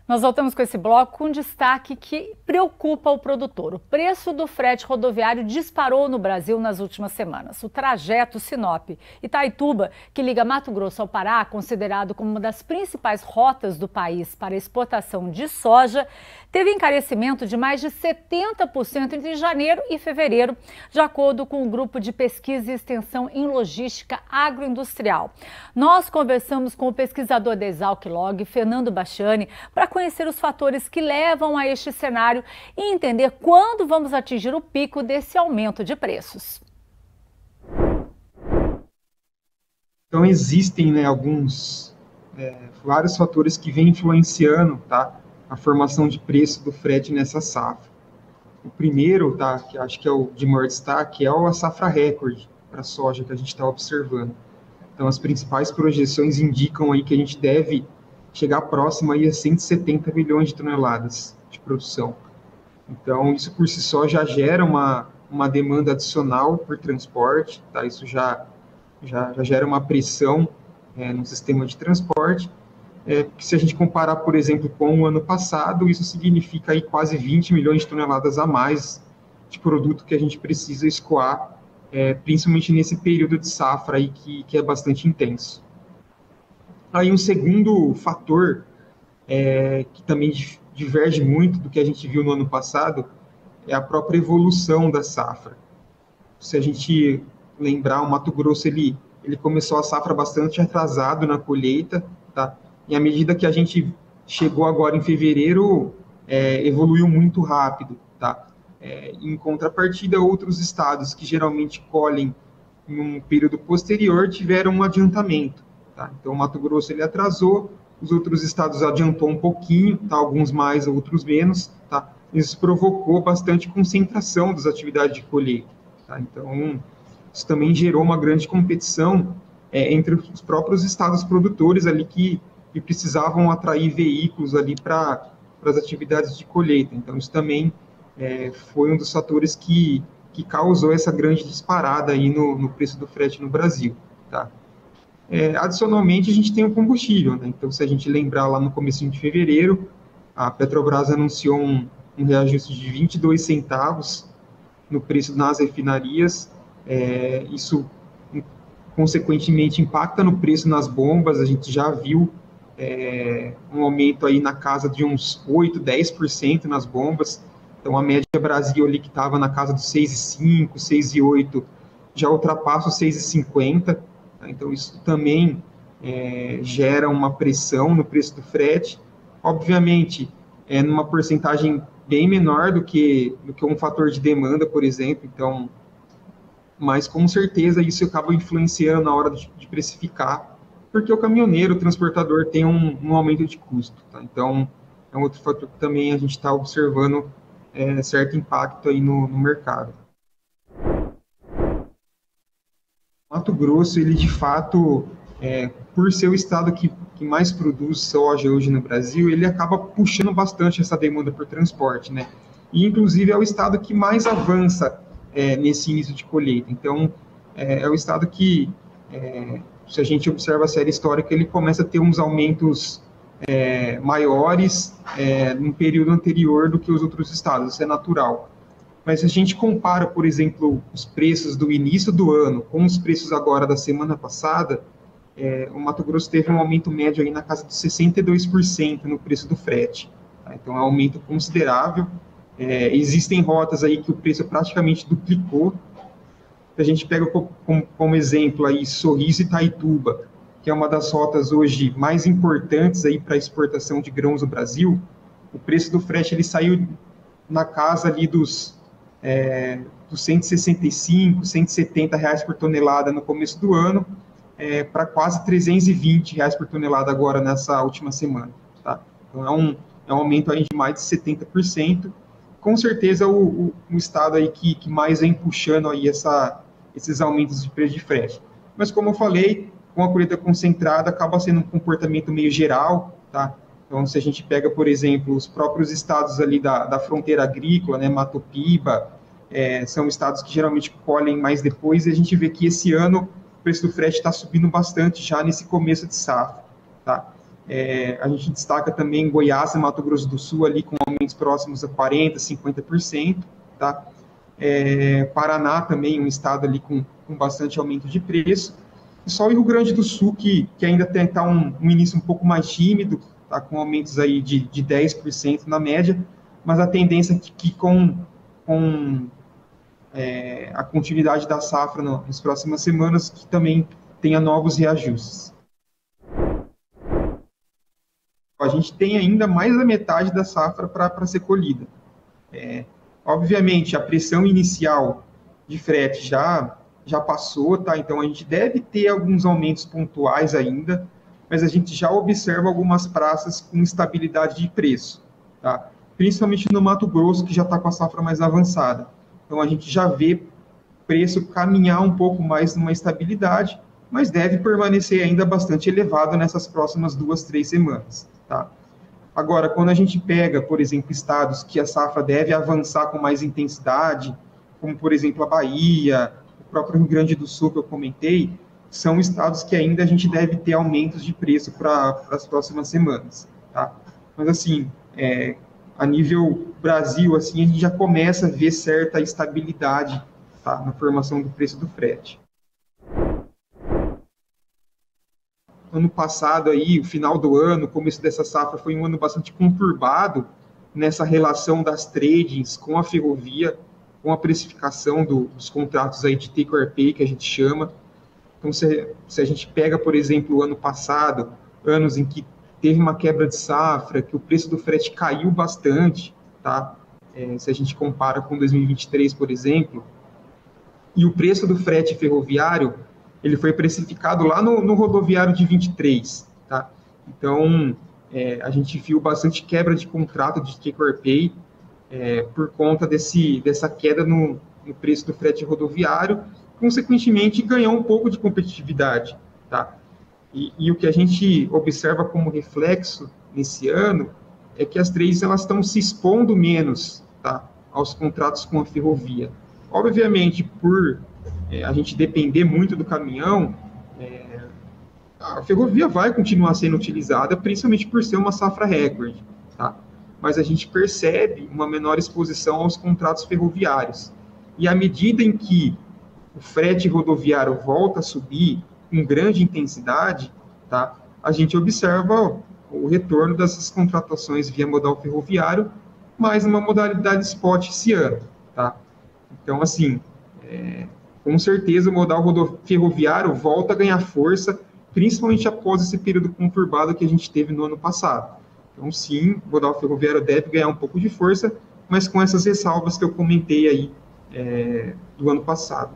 Nós voltamos com esse bloco com destaque que preocupa o produtor. O preço do frete rodoviário disparou no Brasil nas últimas semanas. O trajeto Sinop-Itaituba, que liga Mato Grosso ao Pará, considerado como uma das principais rotas do país para exportação de soja, teve encarecimento de mais de 70% entre janeiro e fevereiro, de acordo com o Grupo de Pesquisa e Extensão em Logística Agroindustrial. Nós conversamos com o pesquisador da Exalc-Log, Fernando Bastiani, para conhecer os fatores que levam a este cenário e entender quando vamos atingir o pico desse aumento de preços. Então existem, vários fatores que vêm influenciando, tá, a formação de preço do frete nessa safra. O primeiro, tá, que acho que é o de maior destaque, é a safra recorde para a soja que a gente está observando. Então as principais projeções indicam aí que a gente deve chegar próximo aí a 170 milhões de toneladas de produção. Então, isso por si só já gera uma demanda adicional por transporte, tá? Isso já gera uma pressão no sistema de transporte. Se a gente comparar, por exemplo, com o ano passado, isso significa aí quase 20 milhões de toneladas a mais de produto que a gente precisa escoar, principalmente nesse período de safra aí que é bastante intenso. Aí um segundo fator, que também diverge muito do que a gente viu no ano passado, é a própria evolução da safra. Se a gente lembrar, o Mato Grosso ele começou a safra bastante atrasado na colheita, tá? E à medida que a gente chegou agora em fevereiro, evoluiu muito rápido, tá? Em contrapartida, outros estados que geralmente colhem em um período posterior tiveram um adiantamento. Tá? Então, o Mato Grosso ele atrasou, os outros estados adiantou um pouquinho, tá? Alguns mais, outros menos. Tá? Isso provocou bastante concentração das atividades de colheita. Tá? Então, isso também gerou uma grande competição entre os próprios estados produtores ali que precisavam atrair veículos ali para as atividades de colheita. Então, isso também foi um dos fatores que causou essa grande disparada aí no preço do frete no Brasil. Tá? Adicionalmente, a gente tem o combustível, né? Então, se a gente lembrar lá no começo de fevereiro, a Petrobras anunciou um reajuste de 22 centavos no preço nas refinarias. Isso, consequentemente, impacta no preço nas bombas. A gente já viu um aumento aí na casa de uns 8%, 10% nas bombas. Então, a média Brasil ali que estava na casa dos 6,5, 6,8, já ultrapassa os 6,50. Então, isso também gera uma pressão no preço do frete. Obviamente, numa porcentagem bem menor do que um fator de demanda, por exemplo. Então, mas, com certeza, isso acaba influenciando na hora de precificar, porque o caminhoneiro, o transportador, tem um aumento de custo. Tá? Então, é um outro fator que também a gente está observando certo impacto aí no mercado. Mato Grosso, ele de fato, por ser o estado que mais produz soja hoje no Brasil, ele acaba puxando bastante essa demanda por transporte, né? E, inclusive, é o estado que mais avança nesse início de colheita. Então, é o estado que, se a gente observa a série histórica, ele começa a ter uns aumentos maiores no período anterior do que os outros estados, isso é natural. Mas se a gente compara, por exemplo, os preços do início do ano com os preços agora da semana passada, o Mato Grosso teve um aumento médio aí na casa de 62% no preço do frete. Tá? Então, é um aumento considerável. Existem rotas aí que o preço praticamente duplicou. A gente pega como exemplo aí Sorriso e Itaituba, que é uma das rotas hoje mais importantes aí para exportação de grãos no Brasil. O preço do frete ele saiu na casa ali dos 165, 170 reais por tonelada no começo do ano, para quase 320 reais por tonelada agora nessa última semana. Tá? Então, é um aumento aí de mais de 70%. Com certeza, o estado aí que mais vem puxando aí esses aumentos de preço de frete. Mas, como eu falei, com a colheita concentrada, acaba sendo um comportamento meio geral, tá? Então, se a gente pega, por exemplo, os próprios estados ali da fronteira agrícola, né, Mato Piba, são estados que geralmente colhem mais depois, e a gente vê que esse ano o preço do frete está subindo bastante já nesse começo de safra. Tá? A gente destaca também Goiás e Mato Grosso do Sul ali com aumentos próximos a 40%, 50%, tá? Paraná também, um estado ali com bastante aumento de preço. E só o Rio Grande do Sul que ainda tem um início um pouco mais tímido, tá? Com aumentos aí de 10% na média, mas a tendência é que com a continuidade da safra nas próximas semanas, que também tenha novos reajustes. A gente tem ainda mais da metade da safra para ser colhida. Obviamente, a pressão inicial de frete já passou, tá? Então a gente deve ter alguns aumentos pontuais ainda, mas a gente já observa algumas praças com instabilidade de preço, tá? Principalmente no Mato Grosso, que já está com a safra mais avançada. Então a gente já vê preço caminhar um pouco mais numa estabilidade, mas deve permanecer ainda bastante elevado nessas próximas 2, 3 semanas, tá? Agora, quando a gente pega, por exemplo, estados que a safra deve avançar com mais intensidade, como, por exemplo, a Bahia, o próprio Rio Grande do Sul, que eu comentei, são estados que ainda a gente deve ter aumentos de preço para as próximas semanas, tá? Mas, assim, a nível Brasil, assim, a gente já começa a ver certa estabilidade, tá, na formação do preço do frete. Ano passado, aí, o final do ano, o começo dessa safra foi um ano bastante conturbado nessa relação das tradings com a ferrovia, com a precificação dos contratos aí de take or pay, que a gente chama. Então, se a gente pega, por exemplo, o ano passado, anos em que teve uma quebra de safra, que o preço do frete caiu bastante, tá? Se a gente compara com 2023, por exemplo, e o preço do frete ferroviário, ele foi precificado lá no rodoviário de 23, tá? Então, a gente viu bastante quebra de contrato de take or pay por conta dessa queda no preço do frete rodoviário, consequentemente ganhou um pouco de competitividade, tá? E o que a gente observa como reflexo nesse ano é que as trades elas estão se expondo menos, tá, aos contratos com a ferrovia. Obviamente, por a gente depender muito do caminhão, a ferrovia vai continuar sendo utilizada, principalmente por ser uma safra recorde, tá? Mas a gente percebe uma menor exposição aos contratos ferroviários. E à medida em que o frete rodoviário volta a subir com grande intensidade, tá, a gente observa o retorno dessas contratações via modal ferroviário, mais uma modalidade spot esse ano, tá? Então, assim, com certeza o modal ferroviário volta a ganhar força, principalmente após esse período conturbado que a gente teve no ano passado. Então, sim, o modal ferroviário deve ganhar um pouco de força, mas com essas ressalvas que eu comentei aí do ano passado.